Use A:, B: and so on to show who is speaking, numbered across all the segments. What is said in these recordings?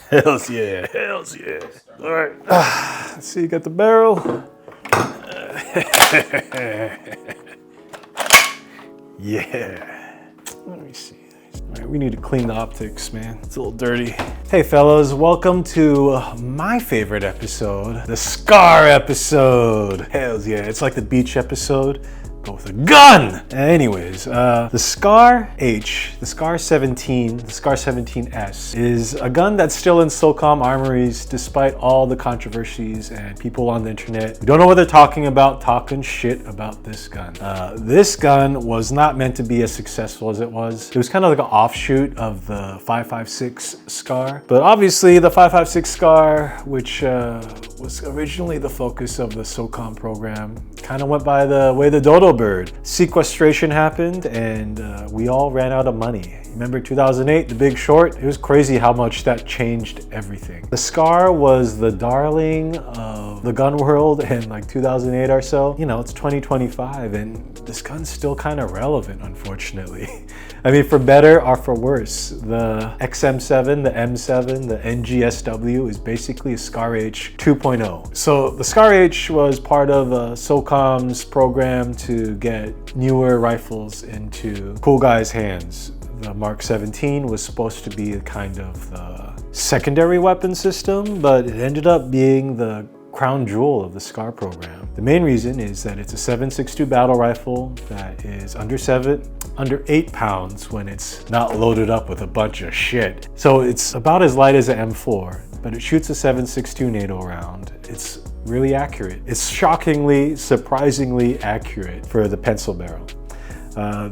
A: Hells yeah, hells yeah. All right, let's see, you got the barrel. Yeah. Let me see. All right, we need to clean the optics, man. It's a little dirty. Hey fellas, welcome to my favorite episode, the Scar episode. Hells yeah, it's like the beach episode, but with a gun. Anyways, the Scar H, the Scar 17, the Scar 17S is a gun that's still in SOCOM armories despite all the controversies and people on the internet who don't know what they're talking about, talking shit about this gun. This gun was not meant to be as successful as it was. It was kind of like an offshoot of the 5.56 Scar, but obviously the 5.56 Scar, which was originally the focus of the SOCOM program, kind of went by the way the dodo bird. Sequestration happened and we all ran out of money. Remember 2008, The Big Short? It was crazy how much that changed everything. The Scar was the darling of the gun world in like 2008 or so. You know, it's 2025 and this gun's still kind of relevant, unfortunately. I mean, for better or for worse, the XM7, the M7, the NGSW is basically a Scar H 2.0. So the Scar H was part of SOCOM's program to get newer rifles into cool guys' hands. The Mark 17 was supposed to be kind of the secondary weapon system, but it ended up being the crown jewel of the Scar program. The main reason is that it's a 7.62 battle rifle that is under 8 pounds when it's not loaded up with a bunch of shit. So it's about as light as an M4, but it shoots a 7.62 NATO round. It's really accurate. It's shockingly, surprisingly accurate for the pencil barrel.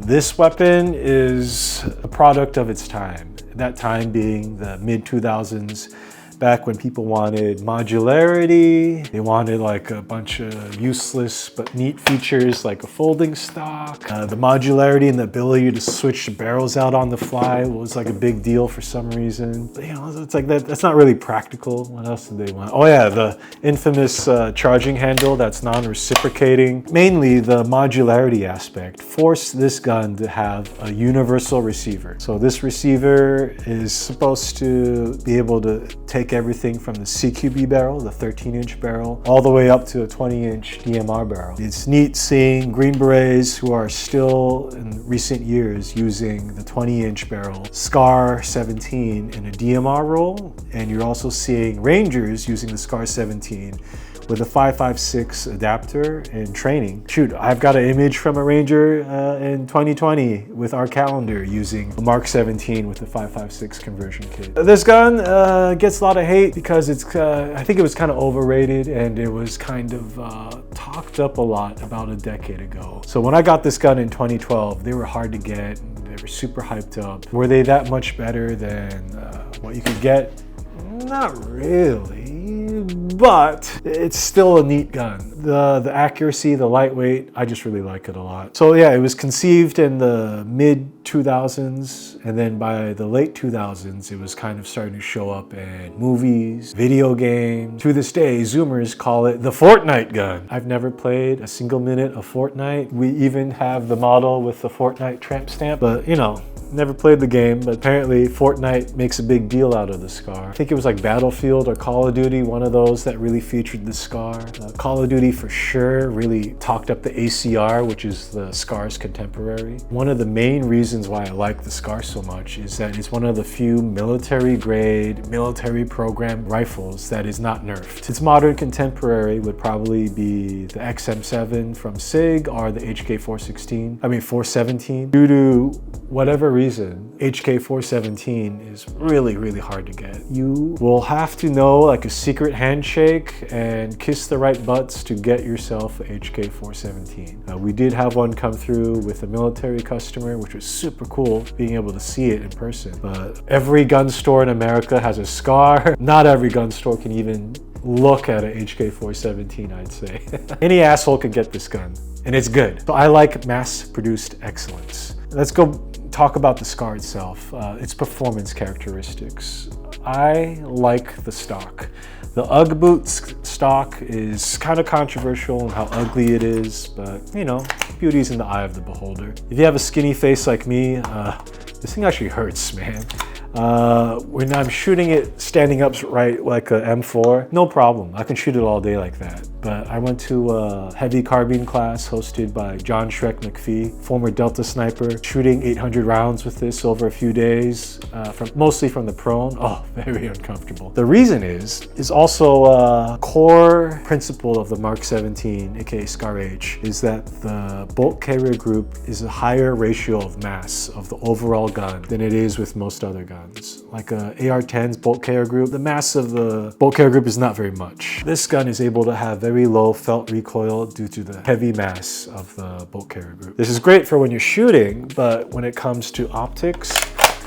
A: This weapon is a product of its time, that time being the mid-2000s, back when people wanted modularity. They wanted like a bunch of useless but neat features like a folding stock. The modularity and the ability to switch the barrels out on the fly was like a big deal for some reason. But, you know, it's like that's not really practical. What else did they want? Oh yeah, the infamous charging handle that's non-reciprocating. Mainly the modularity aspect forced this gun to have a universal receiver. So this receiver is supposed to be able to take everything from the CQB barrel, the 13-inch barrel, all the way up to a 20-inch DMR barrel. It's neat seeing Green Berets who are still in recent years using the 20-inch barrel Scar 17 in a DMR role, and you're also seeing Rangers using the Scar 17 with a 5.56 adapter in training. Shoot, I've got an image from a Ranger in 2020 with our calendar using a Mark 17 with the 5.56 conversion kit. This gun gets a lot of hate because it's, I think it was kind of overrated and it was kind of talked up a lot about a decade ago. So when I got this gun in 2012, they were hard to get. They were super hyped up. Were they that much better than what you could get? Not really. But it's still a neat gun. The accuracy, the lightweight, I just really like it a lot. So yeah, it was conceived in the mid-2000s, and then by the late 2000s, it was kind of starting to show up in movies, video games. To this day, Zoomers call it the Fortnite gun. I've never played a single minute of Fortnite. We even have the model with the Fortnite tramp stamp, but you know, never played the game, but apparently Fortnite makes a big deal out of the Scar. I think it was like Battlefield or Call of Duty, one of those that really featured the Scar. Call of Duty for sure really talked up the ACR, which is the Scar's contemporary. One of the main reasons why I like the Scar so much is that it's one of the few military grade, military program rifles that is not nerfed. Its modern contemporary would probably be the XM7 from SIG or the HK417. Due to whatever reason, HK417 is really, really hard to get. You will have to know like a secret handshake and kiss the right butts to get yourself a HK417. We did have one come through with a military customer, which was super cool being able to see it in person. But every gun store in America has a Scar. Not every gun store can even look at an HK417, I'd say. Any asshole could get this gun, and it's good. So I like mass-produced excellence. Let's go talk about the Scar itself, its performance characteristics. I like the stock. The UGG boots stock is kind of controversial in how ugly it is, but you know, beauty's in the eye of the beholder. If you have a skinny face like me, this thing actually hurts, man. When I'm shooting it standing upright like a M4, no problem. I can shoot it all day like that. But I went to a heavy carbine class hosted by John Shrek McPhee, former Delta sniper, shooting 800 rounds with this over a few days, mostly from the prone. Oh, very uncomfortable. The reason is also a core principle of the Mark 17, aka Scar H, is that the bolt carrier group is a higher ratio of mass of the overall gun than it is with most other guns. Like a AR-10's bolt carrier group, the mass of the bolt carrier group is not very much. This gun is able to have very low felt recoil due to the heavy mass of the bolt carrier group. This is great for when you're shooting, but when it comes to optics,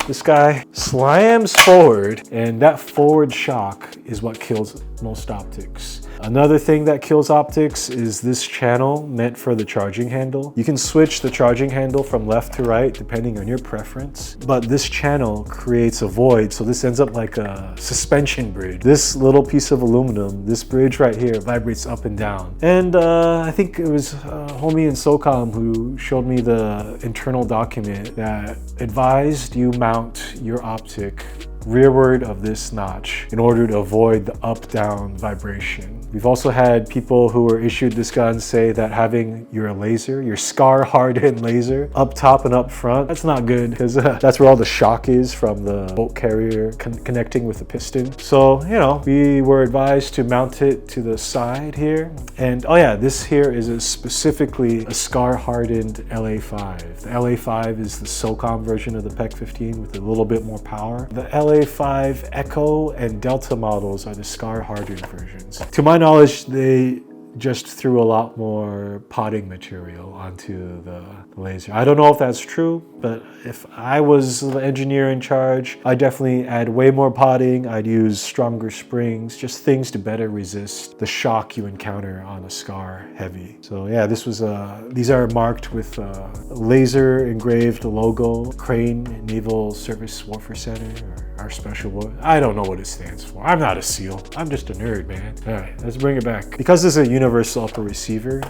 A: this guy slams forward, and that forward shock is what kills most optics. Another thing that kills optics is this channel meant for the charging handle. You can switch the charging handle from left to right depending on your preference, but this channel creates a void, so this ends up like a suspension bridge. This little piece of aluminum, this bridge right here, vibrates up and down. And I think it was a homie in SOCOM who showed me the internal document that advised you mount your optic rearward of this notch in order to avoid the up-down vibration. We've also had people who were issued this gun say that having your laser, your scar-hardened laser, up top and up front, that's not good because that's where all the shock is from the bolt carrier connecting with the piston. So, you know, we were advised to mount it to the side here. And oh yeah, this here is specifically a scar-hardened LA5. The LA5 is the SOCOM version of the PEC-15 with a little bit more power. The LA5 Echo and Delta models are the scar-hardened versions. To my knowledge, they just threw a lot more potting material onto the laser. I don't know if that's true, but if I was the engineer in charge, I'd definitely add way more potting. I'd use stronger springs, just things to better resist the shock you encounter on a Scar Heavy. So yeah, this was these are marked with a laser engraved logo, Crane Naval Service Warfare Center, or our special war. I don't know what it stands for. I'm not a SEAL. I'm just a nerd, man. All right, let's bring it back. Because this is a universal upper receiver,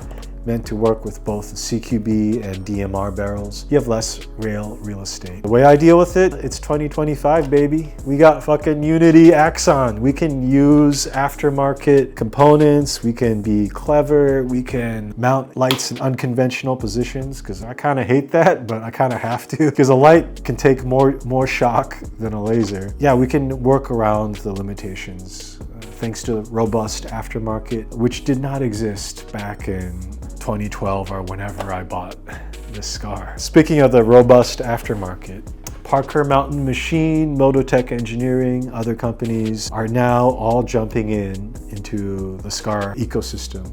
A: meant to work with both CQB and DMR barrels, you have less rail real estate. The way I deal with it, it's 2025, baby. We got fucking Unity Axon. We can use aftermarket components. We can be clever. We can mount lights in unconventional positions, because I kind of hate that, but I kind of have to, because a light can take more shock than a laser. Yeah, we can work around the limitations. Thanks to robust aftermarket, which did not exist back in 2012 or whenever I bought this Scar. Speaking of the robust aftermarket, Parker Mountain Machine, Mototech Engineering, other companies are now all jumping into the Scar ecosystem.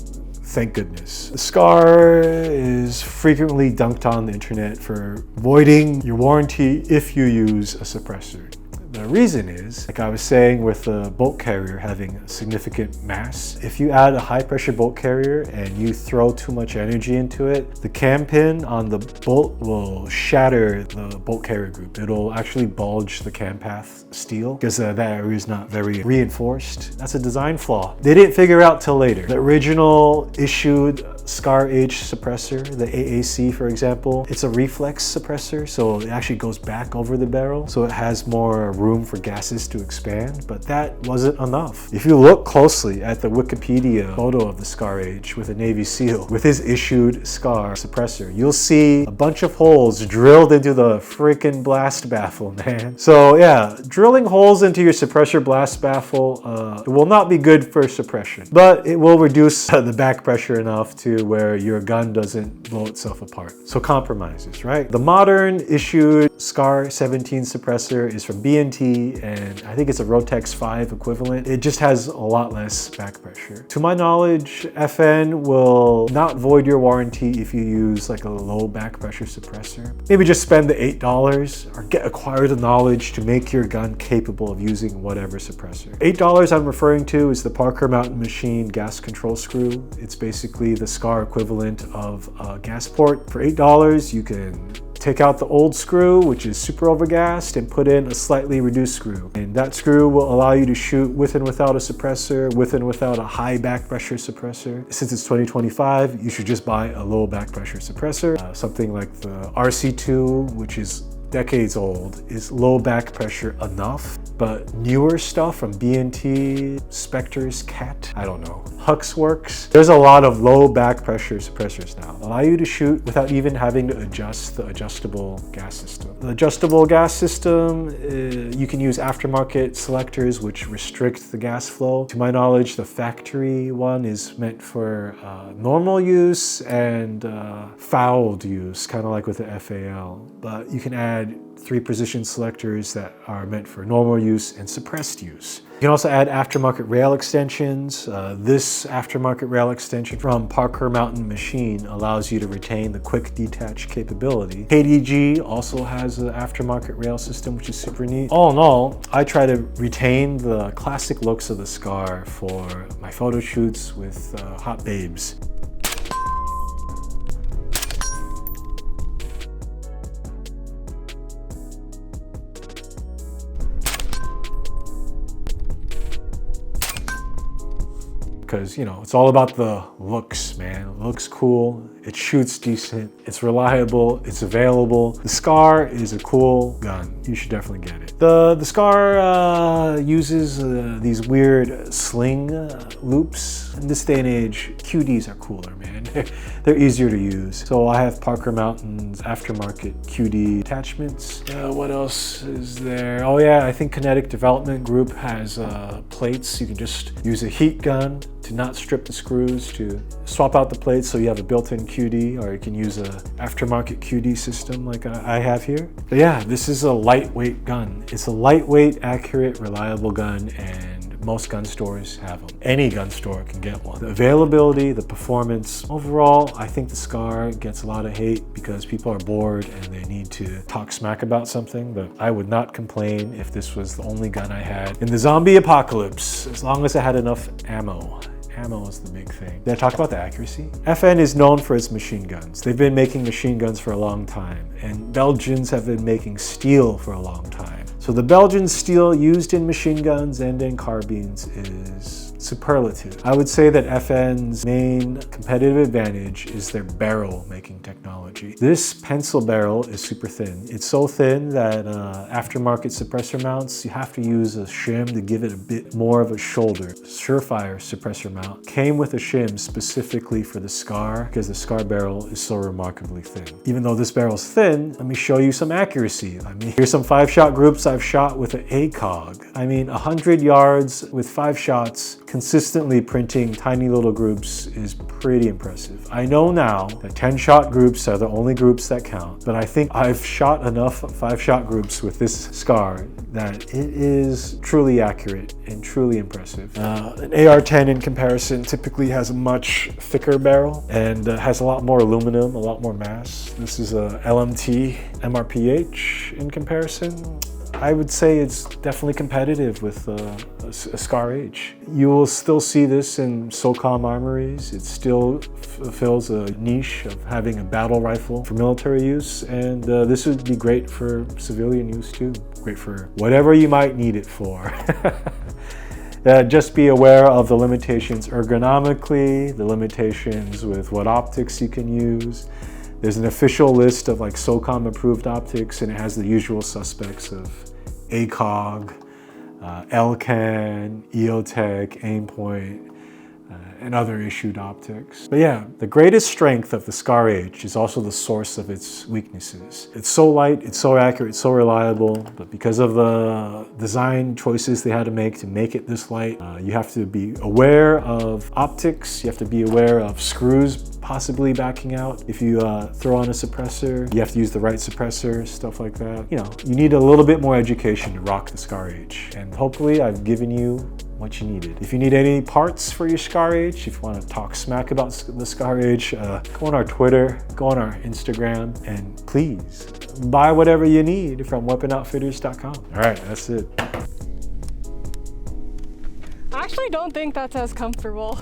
A: Thank goodness. The Scar is frequently dunked on the internet for voiding your warranty if you use a suppressor. The reason is, like I was saying with the bolt carrier having a significant mass, if you add a high pressure bolt carrier and you throw too much energy into it, the cam pin on the bolt will shatter the bolt carrier group. It'll actually bulge the cam path steel because that area is not very reinforced. That's a design flaw. They didn't figure out till later. The original issued Scar H suppressor, the AAC for example, it's a reflex suppressor, so it actually goes back over the barrel, so it has more room for gases to expand, but that wasn't enough. If you look closely at the Wikipedia photo of the Scar H with a Navy SEAL, with his issued Scar suppressor, you'll see a bunch of holes drilled into the freaking blast baffle, man. So yeah, drilling holes into your suppressor blast baffle will not be good for suppression, but it will reduce the back pressure enough to where your gun doesn't blow itself apart. So compromises, right? The modern issued Scar 17 suppressor is from B&T, and I think it's a Rotex 5 equivalent. It just has a lot less back pressure. To my knowledge, FN will not void your warranty if you use like a low back pressure suppressor. Maybe just spend the $8 or acquire the knowledge to make your gun capable of using whatever suppressor. $8 I'm referring to is the Parker Mountain Machine gas control screw. It's basically the Scar equivalent of a gas port. For $8, you can take out the old screw, which is super overgassed, and put in a slightly reduced screw. And that screw will allow you to shoot with and without a suppressor, with and without a high back pressure suppressor. Since it's 2025, you should just buy a low back pressure suppressor, something like the RC2, which is decades old. Is low back pressure enough? But newer stuff from B&T, Spectre's Cat, I don't know, Hux Works, there's a lot of low back pressure suppressors now. Allow you to shoot without even having to adjust the adjustable gas system. The adjustable gas system, you can use aftermarket selectors which restrict the gas flow. To my knowledge, the factory one is meant for normal use and fouled use, kind of like with the FAL. But you can add 3 position selectors that are meant for normal use and suppressed use. You can also add aftermarket rail extensions. This aftermarket rail extension from Parker Mountain Machine allows you to retain the quick detach capability. KDG also has an aftermarket rail system, which is super neat. All in all, I try to retain the classic looks of the Scar for my photo shoots with hot babes. Because, you know, it's all about the looks, man. It looks cool, it shoots decent, it's reliable, it's available. The Scar is a cool gun. You should definitely get it. The Scar uses these weird sling loops. In this day and age, QDs are cooler, man. They're easier to use. So I have Parker Mountain's aftermarket QD attachments. What else is there? Oh yeah, I think Kinetic Development Group has plates. You can just use a heat gun to not strip the screws, to swap out the plates so you have a built-in QD, or you can use a aftermarket QD system like I have here. But yeah, this is a lightweight gun. It's a lightweight, accurate, reliable gun, and most gun stores have them. Any gun store can get one. The availability, the performance, overall, I think the Scar gets a lot of hate because people are bored and they need to talk smack about something, but I would not complain if this was the only gun I had in the zombie apocalypse, as long as I had enough ammo. Ammo is the big thing. Did I talk about the accuracy? FN is known for its machine guns. They've been making machine guns for a long time, and Belgians have been making steel for a long time. So the Belgian steel used in machine guns and in carbines is superlative. I would say that FN's main competitive advantage is their barrel making technology. This pencil barrel is super thin. It's so thin that aftermarket suppressor mounts, you have to use a shim to give it a bit more of a shoulder. Surefire suppressor mount came with a shim specifically for the Scar because the Scar barrel is so remarkably thin. Even though this barrel is thin, let me show you some accuracy. I mean, here's some 5-shot groups I've shot with an ACOG. I mean, 100 yards with 5 shots, consistently printing tiny little groups is pretty impressive. I know now that 10-shot groups are the only groups that count, but I think I've shot enough 5-shot groups with this Scar that it is truly accurate and truly impressive. An AR-10 in comparison typically has a much thicker barrel and has a lot more aluminum, a lot more mass. This is a LMT MRPH in comparison. I would say it's definitely competitive with a Scar H. You will still see this in SOCOM armories. It still fulfills a niche of having a battle rifle for military use, and this would be great for civilian use too. Great for whatever you might need it for. Just be aware of the limitations ergonomically, the limitations with what optics you can use. There's an official list of like SOCOM approved optics, and it has the usual suspects of ACOG, LCAN, EOTech, Aimpoint, and other issued optics. But yeah, the greatest strength of the Scar H is also the source of its weaknesses. It's so light, it's so accurate, it's so reliable, but because of the design choices they had to make it this light, you have to be aware of optics, you have to be aware of screws possibly backing out. If you throw on a suppressor, you have to use the right suppressor, stuff like that. You know, you need a little bit more education to rock the Scar H, and hopefully I've given you what you needed. If you need any parts for your Scar H, if you want to talk smack about the Scar H, go on our Twitter, go on our Instagram, and please buy whatever you need from weapon-outfitters.com. All right, that's it.
B: I actually don't think that's as comfortable.